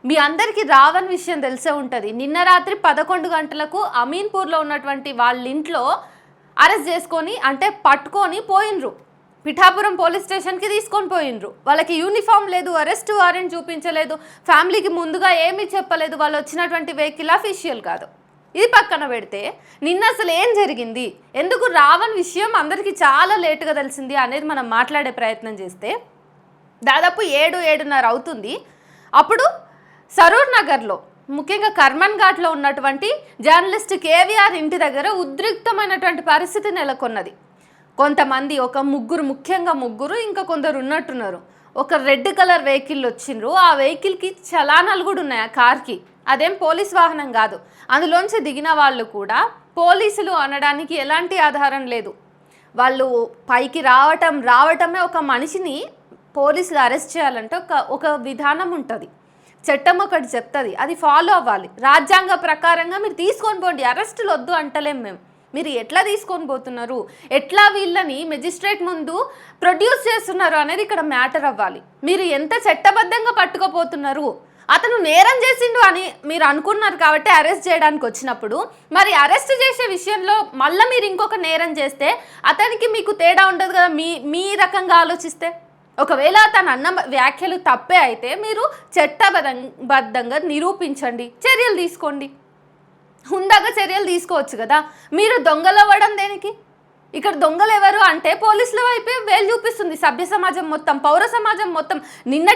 మీ అందరికీ రావణ్ విషయం తెలిసే ఉంటుంది. నిన్న రాత్రి 11 గంటలకు అమీన్పూర్లో ఉన్నటువంటి వాళ్ళ ఇంట్లో అరెస్ట్ చేసుకొని అంటే పట్టుకొని పోయినరు. పిఠాపురం పోలీస్ స్టేషన్కి తీసుకొని పోయినరు. వాళ్ళకి యూనిఫామ్ లేదు, అరెస్ట్ వారెంట్ చూపించలేదు, ఫ్యామిలీకి ముందుగా ఏమీ చెప్పలేదు, వాళ్ళు వచ్చినటువంటి వెహికల్ అఫీషియల్ కాదు. ఇది పక్కన పెడితే నిన్న అసలు ఏం జరిగింది, ఎందుకు రావణ్ విషయం అందరికీ చాలా లేటుగా తెలిసింది అనేది మనం మాట్లాడే ప్రయత్నం చేస్తే దాదాపు 7-7:30 అవుతుంది. అప్పుడు సరూర్ నగర్లో ముఖ్యంగా కర్మన్ ఘాట్లో ఉన్నటువంటి జర్నలిస్ట్ కేవీఆర్ ఇంటి దగ్గర ఉద్రిక్తమైనటువంటి పరిస్థితి నెలకొన్నది. కొంతమంది ఒక ముఖ్యంగా ముగ్గురు ఇంకా కొందరు ఉన్నట్టున్నారు. ఒక రెడ్ కలర్ వెహికల్ వచ్చిండ్రు. ఆ వెహికల్కి చలానాలు కూడా ఉన్నాయి. ఆ కార్కి అదేం పోలీస్ వాహనం కాదు. అందులోంచి దిగిన వాళ్ళు కూడా పోలీసులు అనడానికి ఎలాంటి ఆధారం లేదు. వాళ్ళు పైకి రావటమే ఒక మనిషిని పోలీసులు అరెస్ట్ చేయాలంటే ఒక విధానం ఉంటుంది, చట్టం ఒకటి చెప్తుంది, అది ఫాలో అవ్వాలి. రాజ్యాంగ ప్రకారంగా మీరు తీసుకొని పోండి, అరెస్టులు వద్దు అంటలేం మేము. మీరు ఎట్లా తీసుకొని పోతున్నారు, ఎట్లా వీళ్ళని మెజిస్ట్రేట్ ముందు ప్రొడ్యూస్ చేస్తున్నారు అనేది ఇక్కడ మ్యాటర్ అవ్వాలి. మీరు ఎంత చట్టబద్ధంగా పట్టుకోపోతున్నారు, అతను నేరం చేసిండు అని మీరు అనుకున్నారు కాబట్టి అరెస్ట్ చేయడానికి వచ్చినప్పుడు మరి అరెస్ట్ చేసే విషయంలో మళ్ళీ మీరు ఇంకొక నేరం చేస్తే అతనికి మీకు తేడా ఉండదు కదా. మీ రకంగా ఆలోచిస్తే ఒకవేళ తను అన్న వ్యాఖ్యలు తప్పే అయితే మీరు చట్టబద్ధంగా నిరూపించండి, చర్యలు తీసుకోండి, హుందాగా చర్యలు తీసుకోవచ్చు కదా. మీరు దొంగలవ్వడం దేనికి? ఇక్కడ దొంగలు ఎవరు అంటే పోలీసుల వైపే వేలు చూపిస్తుంది సభ్య సమాజం మొత్తం, పౌర సమాజం మొత్తం. నిన్న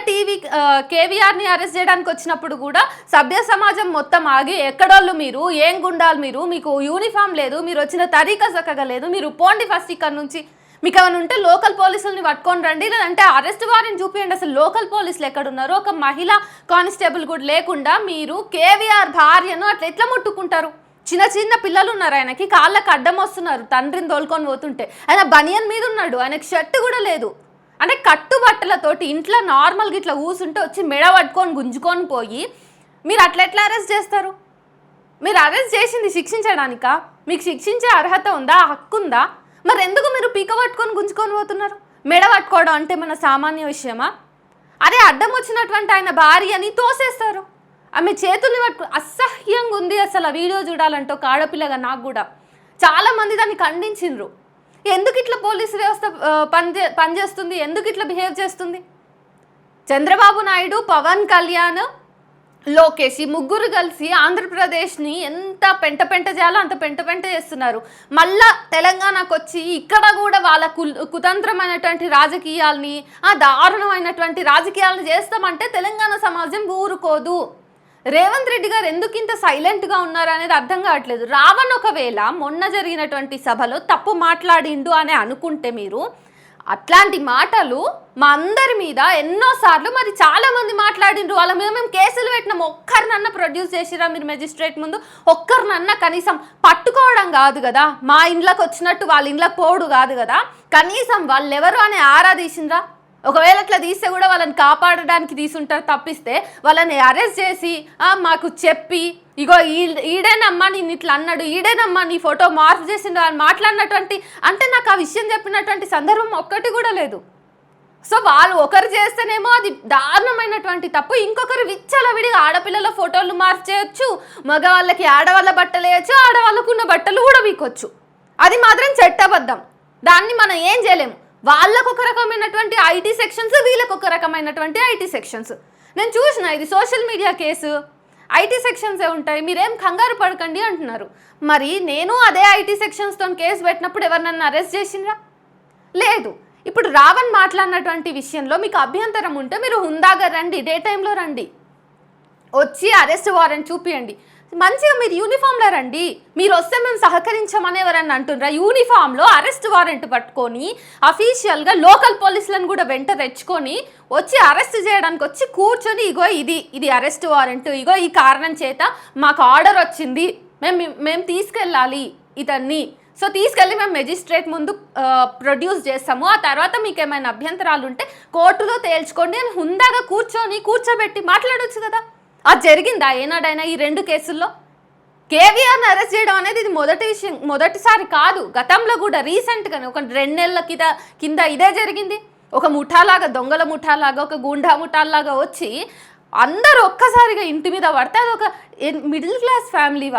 కేవీఆర్ని అరెస్ట్ చేయడానికి వచ్చినప్పుడు కూడా సభ్య సమాజం మొత్తం ఆగి ఎక్కడోళ్ళు మీరు, ఏం గుండాలు మీరు, మీకు యూనిఫామ్ లేదు, మీరు వచ్చిన తరీకా చక్కగా లేదు, మీరు పోండి ఫస్ట్ ఇక్కడ నుంచి, మీకు ఏమైనా ఉంటే లోకల్ పోలీసులని పట్టుకొని రండి, లేదంటే అరెస్ట్ వారెంట్ చూపించండి. అసలు లోకల్ పోలీసులు ఎక్కడున్నారు? ఒక మహిళా కానిస్టేబుల్ కూడా లేకుండా మీరు కేవీఆర్ భార్యను అట్లా ఎట్లా ముట్టుకుంటారు? చిన్న పిల్లలు ఉన్నారు, ఆయనకి కాళ్ళకు అడ్డం వస్తున్నారు, తండ్రిని తోలుకొని పోతుంటే. ఆయన బనియన్ మీద ఉన్నాడు, ఆయనకి షర్ట్ కూడా లేదు. అంటే కట్టుబట్టలతోటి ఇంట్లో నార్మల్గా ఇట్లా కూసుంటే వచ్చి మెడ పట్టుకొని గుంజుకొని పోయి మీరు అట్లా అరెస్ట్ చేస్తారు? మీరు అరెస్ట్ చేసింది శిక్షించడానికా? మీకు శిక్షించే అర్హత ఉందా, హక్కు ఉందా? మరి ఎందుకు మీరు పీక పట్టుకొని గుంజుకొని పోతున్నారు? మెడ పట్టుకోవడం అంటే మన సామాన్య విషయమా? అదే అడ్డం వచ్చినటువంటి ఆయన భార్యని తోసేస్తారు, ఆమె చేతుల్ని పట్టుకు. అసహ్యంగా ఉంది అసలు ఆ వీడియో చూడాలంటే. ఒక ఆడపిల్లగా నాకు కూడా చాలామంది దాన్ని ఖండించిండ్రు. ఎందుకు ఇట్లా పోలీసు వ్యవస్థ పనిచేస్తుంది, ఎందుకు ఇట్లా బిహేవ్ చేస్తుంది? చంద్రబాబు నాయుడు, పవన్ కళ్యాణ్, లోకేష్ ఈ ముగ్గురు కలిసి ఆంధ్రప్రదేశ్ని ఎంత పెంట చేయాలో అంత పెంట చేస్తున్నారు. మళ్ళా తెలంగాణకు వచ్చి ఇక్కడ కూడా వాళ్ళ కుతంత్రమైనటువంటి రాజకీయాల్ని, ఆ దారుణమైనటువంటి రాజకీయాలను చేస్తామంటే తెలంగాణ సమాజం ఊరుకోదు. రేవంత్ రెడ్డి గారు ఎందుకు ఇంత సైలెంట్గా ఉన్నారు అనేది అర్థం కావట్లేదు. రావణ్ ఒకవేళ మొన్న జరిగినటువంటి సభలో తప్పు మాట్లాడిండు అని అనుకుంటే మీరు అట్లాంటి మాటలు మా అందరి మీద ఎన్నోసార్లు మరి చాలామంది మాట్లాడిండ్రు. వాళ్ళ మీద మేము కేసులు పెట్టినాం. ఒక్కరినన్నా ప్రొడ్యూస్ చేసిరా మీరు మెజిస్ట్రేట్ ముందు? ఒక్కరినన్నా కనీసం పట్టుకోవడం కాదు కదా, మా ఇంట్లోకి వచ్చినట్టు వాళ్ళ ఇంట్లోకి పోవడు కాదు కదా, కనీసం వాళ్ళు ఎవరు అని ఆరాధీసిండ్రా? ఒకవేళ అట్లా తీస్తే కూడా వాళ్ళని కాపాడడానికి తీసుంటారు తప్పిస్తే వాళ్ళని అరెస్ట్ చేసి మాకు చెప్పి ఇగో ఈడేనమ్మా నేను ఇట్లా అన్నాడు, ఈడేనమ్మా నీ ఫోటో మార్పు చేసిండు అని మాట్లాడినటువంటి, అంటే నాకు ఆ విషయం చెప్పినటువంటి సందర్భం ఒక్కటి కూడా లేదు. సో వాళ్ళు ఒకరు చేస్తేనేమో అది దారుణమైనటువంటి తప్పు, ఇంకొకరు విచ్చలవిడిగా ఆడపిల్లల ఫోటోలు మార్పు చేయొచ్చు, మగవాళ్ళకి ఆడవాళ్ళ బట్టలు వేయచ్చు, ఆడవాళ్ళకు ఉన్న బట్టలు కూడా వీకొచ్చు. అది మాత్రం చట్టబద్ధం, దాన్ని మనం ఏం చేయలేము. వాళ్ళకు ఒక రకమైనటువంటి ఐటీ సెక్షన్స్, వీళ్ళకు ఒక రకమైనటువంటి ఐటీ సెక్షన్స్. నేను చూసిన ఇది సోషల్ మీడియా కేసు, ఐటీ సెక్షన్సే ఉంటాయి, మీరేం కంగారు పడకండి అంటున్నారు. మరి నేను అదే ఐటీ సెక్షన్స్తో కేసు పెట్టినప్పుడు ఎవరినన్నా అరెస్ట్ చేసిండ్రా? లేదు. ఇప్పుడు రావణ్ మాట్లాడినటువంటి విషయంలో మీకు అభ్యంతరం ఉంటే మీరు హుందాగా రండి, డే టైంలో రండి, వచ్చి అరెస్ట్ వారెంట్ చూపియండి, మంచిగా మీరు యూనిఫామ్లో రండి. మీరు వస్తే మేము సహకరించమని ఎవరన్నా అంటున్నారా? యూనిఫామ్లో అరెస్ట్ వారెంట్ పట్టుకొని అఫీషియల్గా లోకల్ పోలీసులను కూడా వెంట తెచ్చుకొని వచ్చి అరెస్ట్ చేయడానికి వచ్చి కూర్చొని ఇగో ఇది అరెస్ట్ వారెంట్, ఇగో ఈ కారణం చేత మాకు ఆర్డర్ వచ్చింది, మేము తీసుకెళ్ళాలి ఇతన్ని, సో తీసుకెళ్ళి మేము మెజిస్ట్రేట్ ముందు ప్రొడ్యూస్ చేస్తాము, ఆ తర్వాత మీకు ఏమైనా అభ్యంతరాలు ఉంటే కోర్టులో తేల్చుకోండి అని హుందాగా కూర్చోబెట్టి మాట్లాడవచ్చు కదా. అది జరిగిందా ఏనాడైనా ఈ రెండు కేసుల్లో? కేవీఆర్ని అరెస్ట్ చేయడం అనేది ఇది మొదటిసారి కాదు. గతంలో కూడా రీసెంట్గానే ఒక 2 నెలల కింద ఇదే జరిగింది. ఒక ముఠాలాగా, దొంగల ముఠాలాగా, ఒక గూండా ముఠాలాగా వచ్చి అందరూ ఒక్కసారిగా ఇంటి మీద పడితే అది ఒక మిడిల్ క్లాస్ ఫ్యామిలీ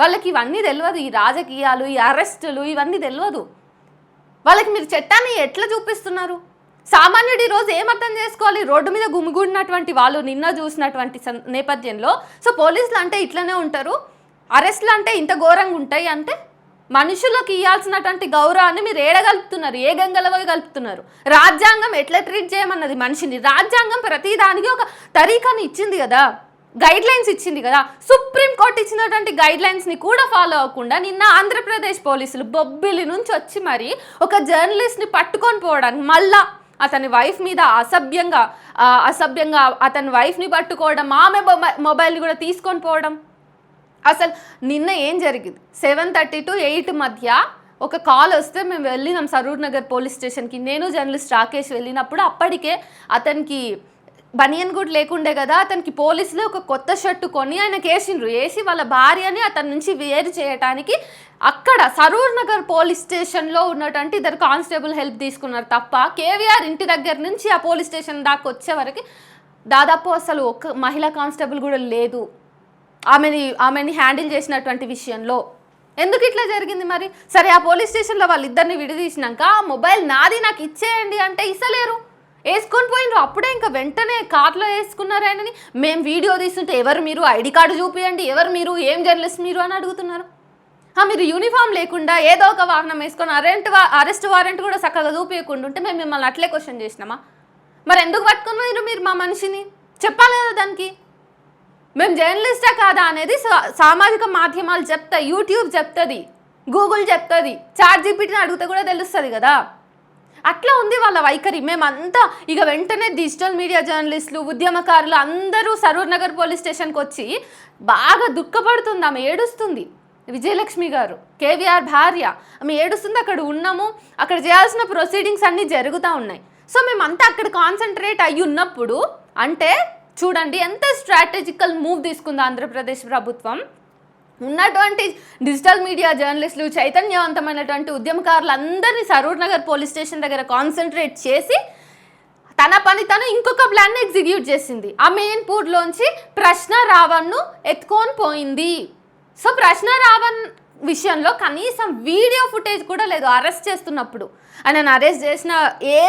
వాళ్ళకి ఇవన్నీ తెలియదు. ఈ రాజకీయాలు, ఈ అరెస్టులు ఇవన్నీ తెలియదు వాళ్ళకి. మీరు చట్టాన్ని ఎట్లా చూపిస్తున్నారు? సామాన్యుడు ఈరోజు ఏమర్థం చేసుకోవాలి? రోడ్డు మీద గుమిగూడినటువంటి వాళ్ళు నిన్న చూసినటువంటి నేపథ్యంలో సో పోలీసులు అంటే ఇట్లనే ఉంటారు, అరెస్టులు అంటే ఇంత ఘోరంగా ఉంటాయి అంటే మనుషులకు ఇవ్వాల్సినటువంటి గౌరవాన్ని మీరు ఏడగలుపుతున్నారు, ఏ గంగలో పోయి కలుపుతున్నారు? రాజ్యాంగం ఎట్లా ట్రీట్ చేయమన్నది మనిషిని? రాజ్యాంగం ప్రతిదానికి ఒక తరీకాని ఇచ్చింది కదా, గైడ్ లైన్స్ ఇచ్చింది కదా. సుప్రీంకోర్టు ఇచ్చినటువంటి గైడ్ లైన్స్ని కూడా ఫాలో అవ్వకుండా నిన్న ఆంధ్రప్రదేశ్ పోలీసులు బొబ్బిలి నుంచి వచ్చి మరి ఒక జర్నలిస్ట్ని పట్టుకొని పోవడానికి, మళ్ళా అతని వైఫ్ మీద అసభ్యంగా అతని వైఫ్ని పట్టుకోవడం, ఆమె మొబైల్ని కూడా తీసుకొని పోవడం. అసలు నిన్న ఏం జరిగింది? 7:30 to 8 మధ్య ఒక కాల్ వస్తే మేము వెళ్ళినాం సరూర్ నగర్ పోలీస్ స్టేషన్కి. నేను జర్నలిస్ట్ రాకేష్ వెళ్ళినప్పుడు అప్పటికే అతనికి బనియన్ కూడా లేకుండే కదా. అతనికి పోలీసులు ఒక కొత్త షర్టు కొని ఆయనకి వేసి వాళ్ళ భార్యని అతని నుంచి వేరు చేయడానికి అక్కడ సరూర్ నగర్ పోలీస్ స్టేషన్లో ఉన్నటువంటి ఇద్దరు కానిస్టేబుల్ హెల్ప్ తీసుకున్నారు తప్ప కేవీఆర్ ఇంటి దగ్గర నుంచి ఆ పోలీస్ స్టేషన్ దాకా వచ్చే వరకు దాదాపు అసలు ఒక మహిళా కానిస్టేబుల్ కూడా లేదు ఆమెని హ్యాండిల్ చేసినటువంటి విషయంలో. ఎందుకు ఇట్లా జరిగింది మరి? సరే, ఆ పోలీస్ స్టేషన్లో వాళ్ళిద్దరిని విడదీసినాక ఆ మొబైల్ నాది నాకు ఇచ్చేయండి అంటే ఇస్తలేరు, వేసుకొని పోయినరు. అప్పుడే ఇంకా వెంటనే కార్లో వేసుకున్నారు ఆయనని. మేము వీడియో తీస్తుంటే ఎవరు మీరు, ఐడి కార్డు చూపియండి, ఎవరు మీరు, ఏం జర్నలిస్ట్ మీరు అని అడుగుతున్నారు. మీరు యూనిఫామ్ లేకుండా ఏదో ఒక వాహనం వేసుకొని అరెస్ట్ వారెంట్ కూడా చక్కగా చూపించకుండా ఉంటే మేము మిమ్మల్ని అట్లే క్వశ్చన్ చేసినామా? మరి ఎందుకు పట్టుకుని మీరు మా మనిషిని చెప్పాలి కదా దానికి. మేము జర్నలిస్టా కాదా అనేది సామాజిక మాధ్యమాలు చెప్తాయి, యూట్యూబ్ చెప్తుంది, గూగుల్ చెప్తుంది, చాట్‌జీపీటీని అడిగితే కూడా తెలుస్తుంది కదా. అట్లా ఉంది వాళ్ళ వైఖరి. మేమంతా ఇక వెంటనే డిజిటల్ మీడియా జర్నలిస్టులు, ఉద్యమకారులు అందరూ సరూర్ నగర్ పోలీస్ స్టేషన్కి వచ్చి బాగా దుఃఖపడుతుంది. ఆమె ఏడుస్తుంది, విజయలక్ష్మి గారు, కేవీఆర్ భార్య. ఆమె ఏడుస్తుంది. అక్కడ ఉన్నాము, అక్కడ చేయాల్సిన ప్రొసీడింగ్స్ అన్నీ జరుగుతూ ఉన్నాయి. సో మేమంతా అక్కడ కాన్సన్ట్రేట్ అయ్యి ఉన్నప్పుడు అంటే చూడండి ఎంత స్ట్రాటజికల్ మూవ్ తీసుకుంది ఆంధ్రప్రదేశ్ ప్రభుత్వం. ఉన్నటువంటి డిజిటల్ మీడియా జర్నలిస్టులు, చైతన్యవంతమైనటువంటి ఉద్యమకారులు అందరినీ సరూర్ నగర్ పోలీస్ స్టేషన్ దగ్గర కాన్సన్ట్రేట్ చేసి తన పని తను ఇంకొక ప్లాన్ని ఎగ్జిక్యూట్ చేసింది. ఆ మెయిన్పూర్లోంచి ప్రశ్న రావణ్ను ఎత్తుకొని పోయింది. సో ప్రశ్న రావణ్ విషయంలో కనీసం వీడియో ఫుటేజ్ కూడా లేదు. అరెస్ట్ చేస్తున్నప్పుడు ఆయనను అరెస్ట్ చేసిన ఏ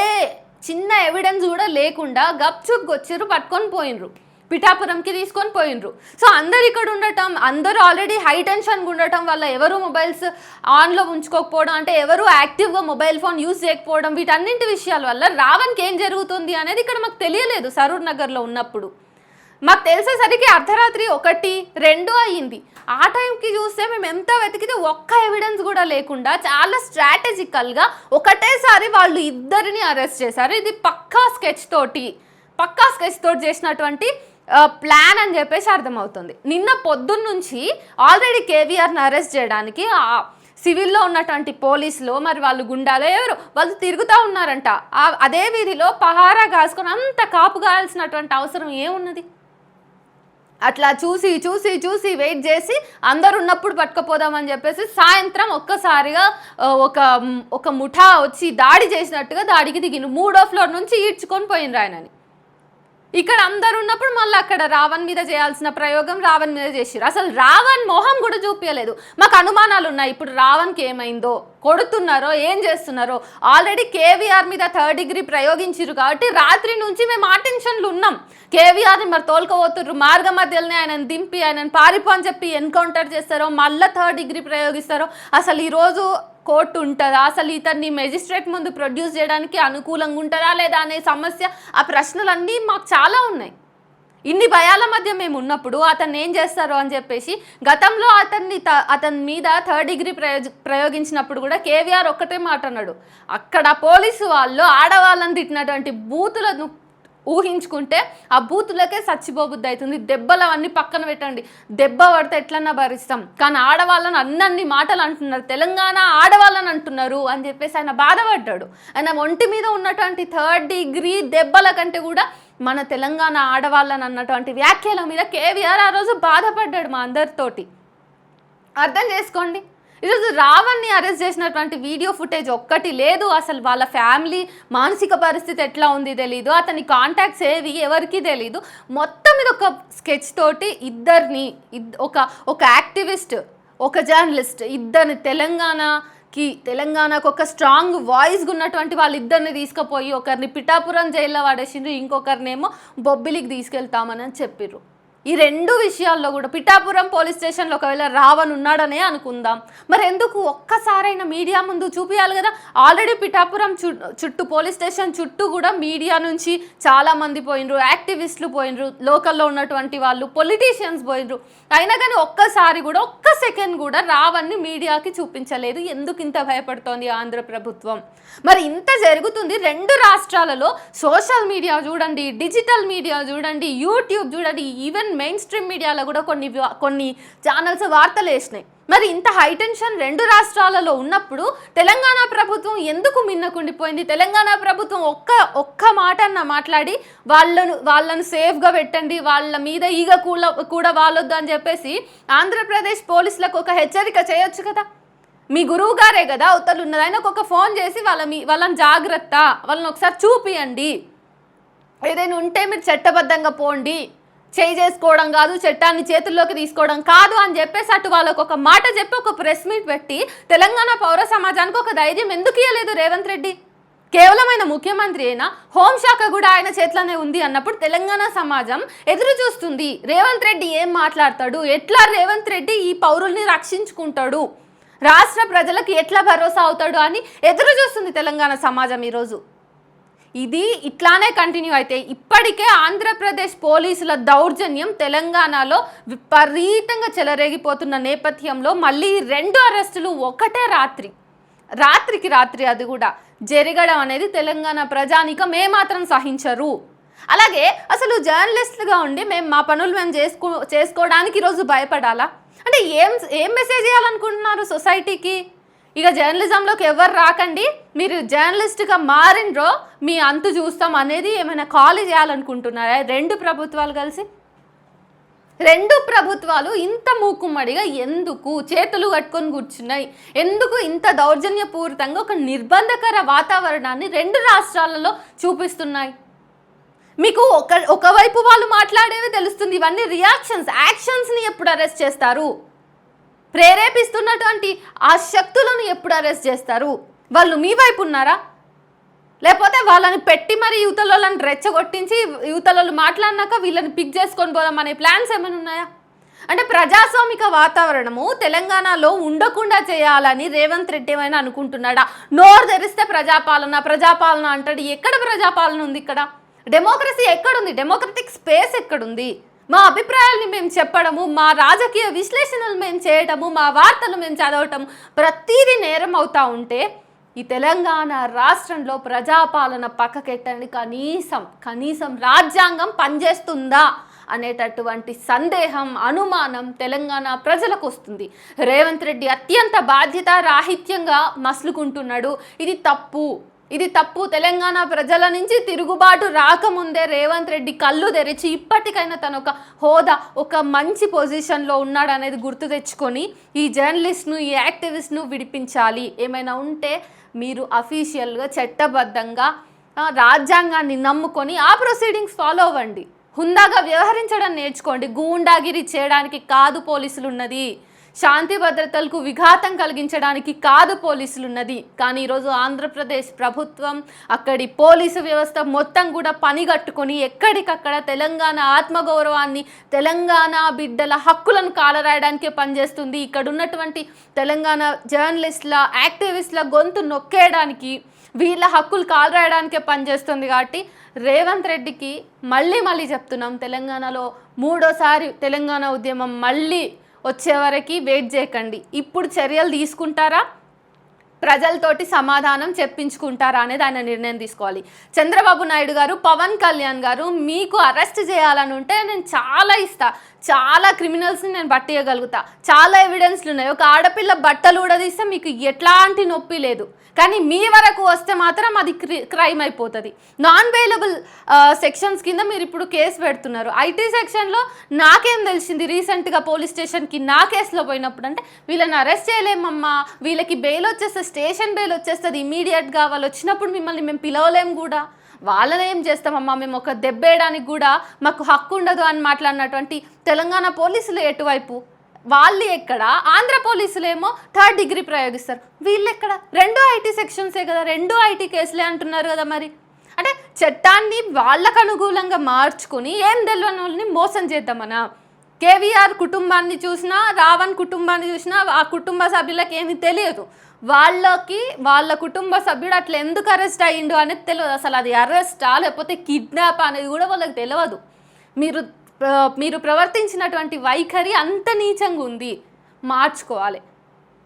చిన్న ఎవిడెన్స్ కూడా లేకుండా గప్చుప్కి వచ్చారు, పట్టుకొని పోయినరు, పిఠాపురంకి తీసుకొని పోయినరు. సో అందరు ఇక్కడ ఉండటం, అందరూ ఆల్రెడీ హై టెన్షన్గా ఉండటం వల్ల ఎవరు మొబైల్స్ ఆన్లో ఉంచుకోకపోవడం, అంటే ఎవరు యాక్టివ్గా మొబైల్ ఫోన్ యూజ్ చేయకపోవడం, వీటన్నింటి విషయాల వల్ల రావణ్కి ఏం జరుగుతుంది అనేది ఇక్కడ మాకు తెలియలేదు. సరూర్ నగర్లో ఉన్నప్పుడు మాకు తెలిసేసరికి అర్ధరాత్రి 1, 2 అయ్యింది. ఆ టైంకి చూస్తే మేము ఎంత వెతికితే ఒక్క ఎవిడెన్స్ కూడా లేకుండా చాలా స్ట్రాటజికల్గా ఒకటేసారి వాళ్ళు ఇద్దరిని అరెస్ట్ చేశారు. ఇది పక్కా స్కెచ్ తోటి చేసినటువంటి ప్లాన్ అని చెప్పేసి అర్థమవుతుంది. నిన్న పొద్దున్న నుంచి ఆల్రెడీ కేవీఆర్ని అరెస్ట్ చేయడానికి సివిల్లో ఉన్నటువంటి పోలీసులు మరి వాళ్ళు గుండాలో ఎవరు వాళ్ళు తిరుగుతూ ఉన్నారంట. అదే వీధిలో పహారా కాసుకొని అంత కాపు కాయాల్సినటువంటి అవసరం ఏమున్నది? అట్లా చూసి వెయిట్ చేసి అందరు ఉన్నప్పుడు పట్టుకుపోదామని చెప్పేసి సాయంత్రం ఒక్కసారిగా ఒక ముఠా వచ్చి దాడి చేసినట్టుగా దాడికి దిగిన 3వ ఫ్లోర్ నుంచి ఈడ్చుకొని పోయినరు ఆయనని. ఇక్కడ అందరు ఉన్నప్పుడు మళ్ళీ అక్కడ రావణ్ మీద చేయాల్సిన ప్రయోగం రావణ్ మీద చేసిరు. అసలు రావణ్ మొహం కూడా చూపించలేదు. మాకు అనుమానాలు ఉన్నాయి ఇప్పుడు రావణ్కి ఏమైందో, కొడుతున్నారో ఏం చేస్తున్నారో. ఆల్రెడీ కేవీఆర్ మీద 3rd డిగ్రీ ప్రయోగించారు కాబట్టి రాత్రి నుంచి మేము ఆ టెన్షన్లు ఉన్నాం. కేవీఆర్ని మరి తోలుకపోతుర్రు, మార్గ మధ్యలోనే ఆయనను దింపి ఆయనను పారిపో అని చెప్పి ఎన్కౌంటర్ చేస్తారో, మళ్ళీ 3rd డిగ్రీ ప్రయోగిస్తారో, అసలు ఈరోజు కోర్టు ఉంటుందా, అసలు ఇతన్ని మెజిస్ట్రేట్ ముందు ప్రొడ్యూస్ చేయడానికి అనుకూలంగా ఉంటుందా లేదా అనే సమస్య, ఆ ప్రశ్నలన్నీ మాకు చాలా ఉన్నాయి. ఇన్ని భయాల మధ్య మేము ఉన్నప్పుడు అతన్ని ఏం చేస్తారో అని చెప్పేసి గతంలో అతని మీద 3rd డిగ్రీ ప్రయోగించినప్పుడు కూడా కేవీఆర్ ఒక్కటే మాట అన్నాడు, అక్కడ పోలీసు వాళ్ళు ఆడవాళ్ళని తిట్టినటువంటి బూతులను ఊహించుకుంటే ఆ బూతులకే చచ్చిపోబుద్ది అవుతుంది. దెబ్బలు అవన్నీ పక్కన పెట్టండి, దెబ్బ పడితే ఎట్లన్నా భరిస్తాం, కానీ ఆడవాళ్ళని అన్ని మాటలు అంటున్నారు, తెలంగాణ ఆడవాళ్ళని అంటున్నారు అని చెప్పేసి ఆయన బాధపడ్డాడు. ఆయన ఒంటి మీద ఉన్నటువంటి 3rd డిగ్రీ దెబ్బల కంటే కూడా మన తెలంగాణ ఆడవాళ్ళని అన్నటువంటి వ్యాఖ్యల మీద కేవీఆర్ ఆ రోజు బాధపడ్డాడు మా అందరితోటి. అర్థం చేసుకోండి. ఈరోజు రావణ్ని అరెస్ట్ చేసినటువంటి వీడియో ఫుటేజ్ ఒక్కటి లేదు. అసలు వాళ్ళ ఫ్యామిలీ మానసిక పరిస్థితి ఎట్లా ఉంది తెలీదు, అతని కాంటాక్ట్స్ ఏవి ఎవరికి తెలీదు. మొత్తం ఇది ఒక స్కెచ్ తోటి ఇద్దరిని ఒక యాక్టివిస్ట్, ఒక జర్నలిస్ట్, ఇద్దరిని తెలంగాణకు ఒక స్ట్రాంగ్ వాయిస్గా ఉన్నటువంటి వాళ్ళిద్దరిని తీసుకుపోయి ఒకరిని పిఠాపురం జైల్లో పడేసిండ్రు, ఇంకొకరినేమో బొబ్బిలికి తీసుకెళ్తామని చెప్పిర్రు. ఈ రెండు విషయాల్లో కూడా పిఠాపురం పోలీస్ స్టేషన్లో ఒకవేళ రావణ్ ఉన్నాడనే అనుకుందాం, మరి ఎందుకు ఒక్కసారైనా మీడియా ముందు చూపించాలి కదా. ఆల్రెడీ పిఠాపురం చుట్టూ పోలీస్ స్టేషన్ చుట్టూ కూడా మీడియా నుంచి చాలామంది పోయినరు, యాక్టివిస్టులు పోయినరు, లోకల్లో ఉన్నటువంటి వాళ్ళు, పొలిటీషియన్స్ పోయినరు. అయినా కానీ ఒక్కసారి కూడా ఒక్క సెకండ్ కూడా రావణ్ని మీడియాకి చూపించలేదు. ఎందుకు ఇంత భయపడుతోంది ఆంధ్ర ప్రభుత్వం? మరి ఇంత జరుగుతుంది రెండు రాష్ట్రాలలో. సోషల్ మీడియా చూడండి, డిజిటల్ మీడియా చూడండి, యూట్యూబ్ చూడండి, ఈవెన్ మెయిన్ స్ట్రీమ్ మీడియాలో కూడా కొన్ని ఛానల్స్ వార్తలు వేసినాయి. మరి ఇంత హైటెన్షన్ రెండు రాష్ట్రాలలో ఉన్నప్పుడు తెలంగాణ ప్రభుత్వం ఎందుకు మిన్నకుండిపోయింది? తెలంగాణ ప్రభుత్వం ఒక్క మాట అన్న మాట్లాడి వాళ్ళను సేఫ్గా పెట్టండి, వాళ్ళ మీద ఈగ కూడా వాలొద్దు అని చెప్పేసి ఆంధ్రప్రదేశ్ పోలీసులకు ఒక హెచ్చరిక చేయొచ్చు కదా. మీ గురువు గారే కదా అవతలు ఉన్నది, ఆయనకు ఒక ఫోన్ చేసి వాళ్ళని జాగ్రత్త, వాళ్ళని ఒకసారి చూపియండి, ఏదైనా ఉంటే మీరు చట్టబద్ధంగా పోండి, చేసుకోవడం కాదు, చట్టాన్ని చేతుల్లోకి తీసుకోవడం కాదు అని చెప్పేసి అటు వాళ్ళకు ఒక మాట చెప్పి ఒక ప్రెస్ మీట్ పెట్టి తెలంగాణ పౌర సమాజానికి ఒక ధైర్యం ఎందుకు ఇవ్వలేదు రేవంత్ రెడ్డి? కేవలం ఆయన ముఖ్యమంత్రి అయినా హోంశాఖ కూడా ఆయన చేతిలోనే ఉంది అన్నప్పుడు తెలంగాణ సమాజం ఎదురు చూస్తుంది. రేవంత్ రెడ్డి ఏం మాట్లాడతాడు, ఎట్లా రేవంత్ రెడ్డి ఈ పౌరుల్ని రక్షించుకుంటాడు, రాష్ట్ర ప్రజలకు ఎట్లా భరోసా అవుతాడు అని ఎదురు చూస్తుంది తెలంగాణ సమాజం ఈరోజు. ఇది ఇట్లానే కంటిన్యూ అయితే ఇప్పటికే ఆంధ్రప్రదేశ్ పోలీసుల దౌర్జన్యం తెలంగాణలో విపరీతంగా చెలరేగిపోతున్న నేపథ్యంలో మళ్ళీ రెండు అరెస్టులు ఒకటే రాత్రికి రాత్రి అది కూడా జరగడం అనేది తెలంగాణ ప్రజానీకం ఏమాత్రం సహించరు. అలాగే అసలు జర్నలిస్టులుగా ఉండి మా పనులు మేము చేసుకోవడానికి ఈరోజు భయపడాలా? అంటే ఏం మెసేజ్ చేయాలనుకుంటున్నారు సొసైటీకి? ఇక జర్నలిజంలోకి ఎవరు రాకండి, మీరు జర్నలిస్ట్గా మారినరో మీ అంతు చూస్తాం అనేది ఏమైనా కాల్ చేయాలనుకుంటున్నారా రెండు ప్రభుత్వాలు కలిసి? రెండు ప్రభుత్వాలు ఇంత మూకుమ్మడిగా ఎందుకు చేతులు కట్టుకొని కూర్చున్నాయి? ఎందుకు ఇంత దౌర్జన్యపూరితంగా ఒక నిర్బంధకర వాతావరణాన్ని రెండు రాష్ట్రాలలో చూపిస్తున్నాయి? మీకు ఒకవైపు వాళ్ళు మాట్లాడేవి తెలుస్తుంది, ఇవన్నీ రియాక్షన్స్, యాక్షన్స్ని ఎప్పుడు అరెస్ట్ చేస్తారు? ప్రేరేపిస్తున్నటువంటి ఆ శక్తులను ఎప్పుడు అరెస్ట్ చేస్తారు? వాళ్ళు మీ వైపు ఉన్నారా? లేకపోతే వాళ్ళని పెట్టి మరి యువతలను రెచ్చగొట్టించి యువతలు మాట్లాడినాక వీళ్ళని పిక్ చేసుకొని పోదాం అనే ప్లాన్స్ ఏమైనా ఉన్నాయా? అంటే ప్రజాస్వామిక వాతావరణము తెలంగాణలో ఉండకుండా చేయాలని రేవంత్ రెడ్డి ఏమైనా అనుకుంటున్నాడా? నోరు తెరిస్తే ప్రజాపాలన అంటాడు. ఎక్కడ ప్రజాపాలన ఉంది? ఇక్కడ డెమోక్రసీ ఎక్కడుంది? డెమోక్రటిక్ స్పేస్ ఎక్కడుంది? మా అభిప్రాయాల్ని మేము చెప్పడము, మా రాజకీయ విశ్లేషణలు మేము చేయటము, మా వార్తలు మేము చదవటము ప్రతిదీ నేరం అవుతా ఉంటే ఈ తెలంగాణ రాష్ట్రంలో ప్రజాపాలన పక్కకెట్టండి, కనీసం రాజ్యాంగం పనిచేస్తుందా అనేటటువంటి సందేహం, అనుమానం తెలంగాణ ప్రజలకు వస్తుంది. రేవంత్ రెడ్డి అత్యంత బాధ్యత రాహిత్యంగా మసులుకుంటున్నాడు. ఇది తప్పు. తెలంగాణ ప్రజల నుంచి తిరుగుబాటు రాకముందే రేవంత్ రెడ్డి కళ్ళు తెరిచి ఇప్పటికైనా తన ఒక హోదా, ఒక మంచి పొజిషన్లో ఉన్నాడు అనేది గుర్తు తెచ్చుకొని ఈ జర్నలిస్ట్ను, ఈ యాక్టివిస్ట్ను విడిపించాలి. ఏమైనా ఉంటే మీరు అఫీషియల్గా చట్టబద్ధంగా రాజ్యాంగాన్ని నమ్ముకొని ఆ ప్రొసీడింగ్స్ ఫాలో అవ్వండి. హుందాగా వ్యవహరించడం నేర్చుకోండి. గూండాగిరి చేయడానికి కాదు పోలీసులు ఉన్నది, శాంతి భద్రతలకు విఘాతం కలిగించడానికి కాదు పోలీసులు ఉన్నది. కానీ ఈరోజు ఆంధ్రప్రదేశ్ ప్రభుత్వం, అక్కడి పోలీసు వ్యవస్థ మొత్తం కూడా పనిగట్టుకొని ఎక్కడికక్కడ తెలంగాణ ఆత్మగౌరవాన్ని, తెలంగాణ బిడ్డల హక్కులను కాలరాయడానికే పనిచేస్తుంది. ఇక్కడ ఉన్నటువంటి తెలంగాణ జర్నలిస్టుల, యాక్టివిస్టుల గొంతు నొక్కేయడానికి, వీళ్ళ హక్కులు కాలరాయడానికే పనిచేస్తుంది. కాబట్టి రేవంత్ రెడ్డికి మళ్ళీ చెప్తున్నాం, తెలంగాణలో మూడోసారి తెలంగాణ ఉద్యమం మళ్ళీ వచ్చే వరకు వెయిట్ చేయకండి. ఇప్పుడు చర్యలు తీసుకుంటారా? ప్రజలతోటి సమాధానం చెప్పించుకుంటారా అనేది ఆయన నిర్ణయం తీసుకోవాలి. చంద్రబాబు నాయుడు గారు, పవన్ కళ్యాణ్ గారు, మీకు అరెస్ట్ చేయాలని ఉంటే నేను చాలా ఇస్తా, చాలా క్రిమినల్స్ని నేను పట్టేయగలుగుతా, చాలా ఎవిడెన్స్లు ఉన్నాయి. ఒక ఆడపిల్ల బట్టలు ఊడదీస్తే మీకు ఎట్లాంటి నొప్పి లేదు. కానీ మీ వరకు వస్తే మాత్రం అది క్రైమ్ అయిపోతుంది. నాన్ బెయిలబుల్ సెక్షన్స్ కింద మీరు ఇప్పుడు కేసు పెడుతున్నారు. ఐటీ సెక్షన్లో నాకేం తెలిసింది, రీసెంట్గా పోలీస్ స్టేషన్కి నా కేసులో పోయినప్పుడు అంటే వీళ్ళని అరెస్ట్ చేయలేమమ్మా, వీళ్ళకి బెయిల్ వచ్చేస్తే, స్టేషన్ బెయిల్ వచ్చేస్తుంది ఇమీడియట్గా, వాళ్ళు వచ్చినప్పుడు మిమ్మల్ని మేము పిలవలేము కూడా, వాళ్ళని ఏం చేస్తామమ్మా, మేము ఒక దెబ్బేయడానికి కూడా మాకు హక్కు ఉండదు అని మాట్లాడినటువంటి తెలంగాణ పోలీసులు ఎటువైపు, వాళ్ళు ఎక్కడ, ఆంధ్ర పోలీసులేమో 3rd డిగ్రీ ప్రయోగిస్తారు, వీళ్ళు ఎక్కడ? 2 ఐటీ సెక్షన్సే కదా, 2 ఐటీ కేసులే అంటున్నారు కదా. మరి అంటే చట్టాన్ని వాళ్ళకు అనుకూలంగా మార్చుకొని ఏం తెలియని వాళ్ళని మోసం చేద్దామనా? కేవీఆర్ కుటుంబాన్ని చూసినా, రావణ్ కుటుంబాన్ని చూసినా ఆ కుటుంబ సభ్యులకు ఏమీ తెలియదు. వాళ్ళ కుటుంబ సభ్యుడు అట్లా ఎందుకు అరెస్ట్ అయ్యిండు అనేది తెలియదు. అసలు అది అరెస్టా లేకపోతే కిడ్నాప్ అనేది కూడా వాళ్ళకి తెలియదు. మీరు ప్రవర్తించినటువంటి వైఖరి అంత నీచంగా ఉంది, మార్చుకోవాలి.